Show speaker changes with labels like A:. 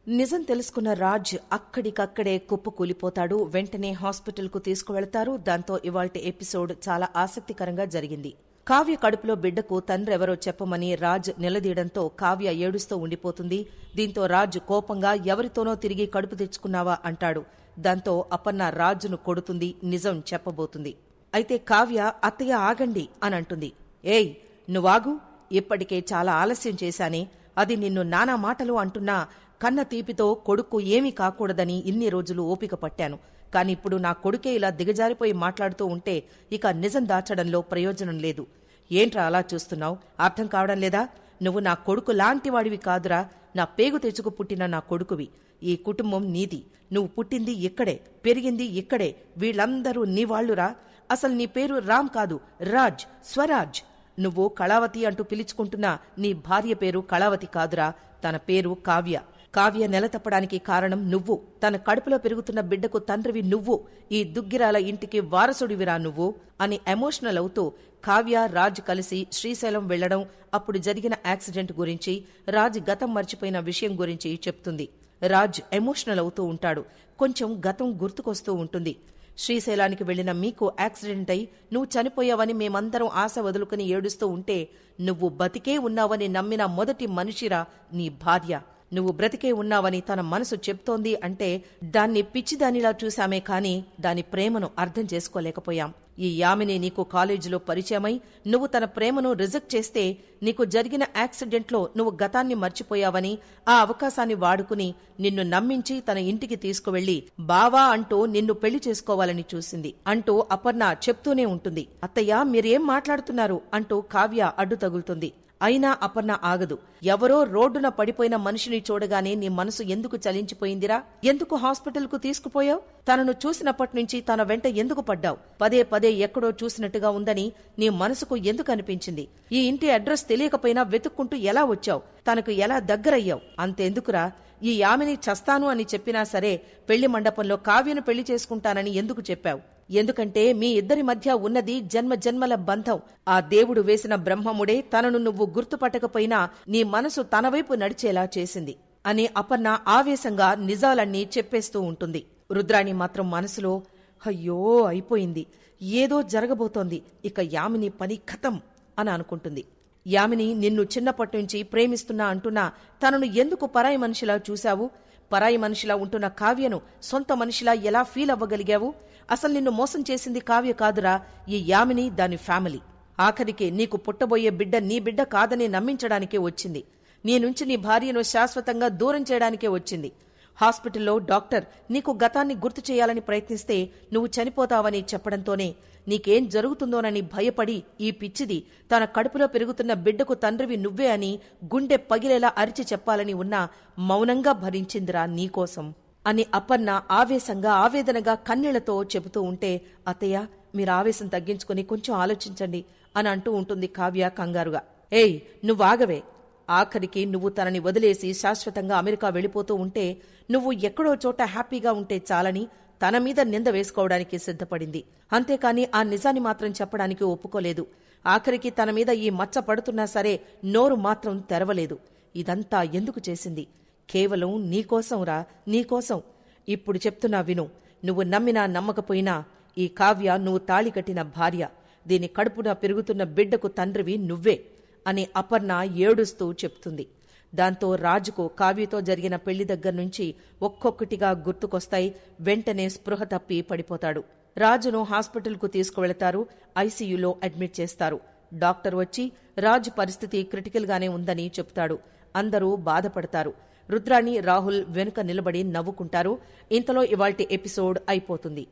A: నిజం తెలుసుకున్న రాజ్ అక్కడికక్కడే కుప్పకూలిపోతాడు. వెంటనే హాస్పిటల్కు తీసుకువెళతారు. దాంతో ఇవాల్టి ఎపిసోడ్ చాలా ఆసక్తికరంగా జరిగింది. కావ్య కడుపులో బిడ్డకు తండ్రెవరో చెప్పమని రాజ్ నిలదీయడంతో కావ్య ఏడుస్తూ ఉండిపోతుంది. దీంతో రాజ్ కోపంగా ఎవరితోనో తిరిగి కడుపు తెచ్చుకున్నావా అంటాడు. దాంతో అపర్ణ రాజును కొడుతుంది, నిజం చెప్పబోతుంది. అయితే కావ్య అత్తయ్య ఆగండి అని అంటుంది. ఏయ్ నువ్వాగు, ఇప్పటికే చాలా ఆలస్యం చేశానే. అది నిన్ను నానా మాటలు అంటున్నా కన్న తీపితో కొడుకు ఏమీ కాకూడదని ఇన్ని రోజులు ఓపిక పట్టాను. కాని ఇప్పుడు నా కొడుకే ఇలా దిగజారిపోయి మాట్లాడుతూ ఉంటే ఇక నిజం దాచడంలో ప్రయోజనం లేదు. ఏంట్రా అలా చూస్తున్నావు? అర్థం కావడం లేదా? నువ్వు నా కొడుకు లాంటివాడివి కాదురా, నా పేగు తెచ్చుకు పుట్టిన నా కొడుకువి. ఈ కుటుంబం నీది. నువ్వు పుట్టింది ఇక్కడే, పెరిగింది ఇక్కడే. వీళ్ళందరూ నీవాళ్లురా. అసలు నీ పేరు రామ్ కాదు, రాజ్, స్వరాజ్. నువ్వు కళావతి అంటూ పిలుచుకుంటున్నా నీ భార్య పేరు కళావతి కాదురా, తన పేరు కావ్య. కావ్య నెలతప్పడానికి కారణం నువ్వు. తన కడుపులో పెరుగుతున్న బిడ్డకు తండ్రివి నువ్వు. ఈ దుగ్గిరాల ఇంటికి వారసుడివిరా నువ్వు అని ఎమోషనల్ అవుతూ కావ్య, రాజ్ కలిసి శ్రీశైలం వెళ్లడం, అప్పుడు జరిగిన యాక్సిడెంట్ గురించి, రాజ్ గతం మర్చిపోయిన విషయం గురించి చెప్తుంది. రాజ్ ఎమోషనల్ అవుతూ ఉంటాడు. కొంచెం గతం గుర్తుకొస్తూ ఉంటుంది. శ్రీశైలానికి వెళ్లిన మీకు యాక్సిడెంట్ అయి నువ్వు చనిపోయావని మేమందరం ఆశ వదులుకుని ఏడుస్తూ ఉంటే నువ్వు బతికే ఉన్నావని నమ్మిన మొదటి మనిషిరా నీ భార్య. నువ్వు బ్రతికే ఉన్నావని తన మనసు చెప్తోంది అంటే దాన్ని పిచ్చిదానిలా చూశామే కాని దాని ప్రేమను అర్థం చేసుకోలేకపోయాం. ఈ యామిని నీకు కాలేజీలో పరిచయమై నువ్వు తన ప్రేమను రిజెక్ట్ చేస్తే నీకు జరిగిన యాక్సిడెంట్లో నువ్వు గతాన్ని మర్చిపోయావని ఆ అవకాశాన్ని వాడుకుని నిన్ను నమ్మించి తన ఇంటికి తీసుకువెళ్లి బావా అంటూ నిన్ను పెళ్లి చేసుకోవాలని చూసింది అంటూ అపర్ణ చెప్తూనే ఉంటుంది. అత్తయ్య మీరేం మాట్లాడుతున్నారు అంటూ కావ్య అడ్డు తగులుతుంది. అయినా అపర్ణ ఆగదు. ఎవరో రోడ్డున పడిపోయిన మనిషిని చూడగానే నీ మనసు ఎందుకు చలించిపోయిందిరా? ఎందుకు హాస్పిటల్కు తీసుకుపోయావు? తనను చూసినప్పటినుంచి తన వెంట ఎందుకు పడ్డావు? పదే పదే ఎక్కడో చూసినట్టుగా ఉందని నీ మనసుకు ఎందుకు అనిపించింది? ఈ ఇంటి అడ్రస్ తెలియకపోయినా వెతుక్కుంటూ ఎలా వచ్చావు? తనకు ఎలా దగ్గరయ్యావు? అంతెందుకురా, ఈ యామిని చస్తాను అని చెప్పినా సరే పెళ్లి మండపంలో కావ్యను పెళ్లి చేసుకుంటానని ఎందుకు చెప్పావు? ఎందుకంటే మీ ఇద్దరి మధ్య ఉన్నది జన్మ జన్మల బంధం. ఆ దేవుడు వేసిన బ్రహ్మముడే తనను నువ్వు గుర్తుపట్టకపోయినా నీ మనసు తన వైపు నడిచేలా చేసింది అని అపర్ణ ఆవేశంగా నిజాలన్నీ చెప్పేస్తూ ఉంటుంది. రుద్రాణి మాత్రం మనసులో అయ్యో అయిపోయింది, ఏదో జరగబోతోంది, ఇక యామిని పని ఖతం అని అనుకుంటుంది. యామిని నిన్ను చిన్నప్పటినుంచి ప్రేమిస్తున్నా అంటున్నా తనను ఎందుకు పరాయి మనిషిలా చూశావు? పరాయి మనిషిలా ఉంటున్న కావ్యను సొంత మనిషిలా ఎలా ఫీల్ అవ్వగలిగావు? అసలు నిన్ను మోసం చేసింది కావ్య కాదురా, ఈ యామిని, దాని ఫ్యామిలీ. ఆఖరికి నీకు పుట్టబోయే బిడ్డ నీ బిడ్డ కాదని నమ్మించడానికే వచ్చింది. నీ నుంచి నీ భార్యను శాశ్వతంగా దూరం చేయడానికే వచ్చింది. హాస్పిటల్లో డాక్టర్ నీకు గతాన్ని గుర్తు చేయాలని ప్రయత్నిస్తే నువ్వు చనిపోతావని చెప్పడంతోనే నీకేం జరుగుతుందోనని భయపడి ఈ పిచ్చిది తన కడుపులో పెరుగుతున్న బిడ్డకు తండ్రివి నువ్వే అని గుండె పగిలేలా అరిచి చెప్పాలని ఉన్నా మౌనంగా భరించిందిరా నీకోసం అని అపర్ణ ఆవేశంగా, ఆవేదనగా కన్నీళ్లతో చెబుతూ ఉంటే అత్తయ్య మీరు ఆవేశం తగ్గించుకుని కొంచెం ఆలోచించండి అని అంటూ ఉంటుంది కావ్య కంగారుగా. ఏయ్ నువ్వాగవే. ఆఖరికి నువ్వు తనని వదిలేసి శాశ్వతంగా అమెరికా వెళ్లిపోతూ ఉంటే నువ్వు ఎక్కడో చోట హ్యాపీగా ఉంటే చాలని తన మీద నింద వేసుకోవడానికి సిద్ధపడింది. అంతేకాని ఆ నిజాన్ని మాత్రం చెప్పడానికి ఒప్పుకోలేదు. ఆఖరికి తన మీద ఈ మచ్చ పడుతున్నా సరే నోరు మాత్రం తెరవలేదు. ఇదంతా ఎందుకు చేసింది? కేవలం నీకోసంరా, నీకోసం. ఇప్పుడు చెప్తున్నా విను. నువ్వు నమ్మినా నమ్మకపోయినా ఈ కావ్య నువ్వు తాళి కట్టిన భార్య. దీని కడుపున పెరుగుతున్న బిడ్డకు తండ్రివి నువ్వే అని అపర్ణ ఏడుస్తూ చెప్తుంది. దాంతో రాజుకు కావ్యతో జరిగిన పెళ్లి దగ్గర్నుంచి ఒక్కొక్కటిగా గుర్తుకొస్తాయి. వెంటనే స్పృహ తప్పి పడిపోతాడు. రాజును హాస్పిటల్కు తీసుకువెళతారు. ఐసీయూలో అడ్మిట్ చేస్తారు. డాక్టర్ వచ్చి రాజు పరిస్థితి క్రిటికల్గానే ఉందని చెప్తాడు. అందరూ బాధపడతారు. రుద్రాణి, రాహుల్ వెనుక నిలబడి నవ్వుకుంటారు. ఇంతలో ఇవాల్టి ఎపిసోడ్ అయిపోతుంది.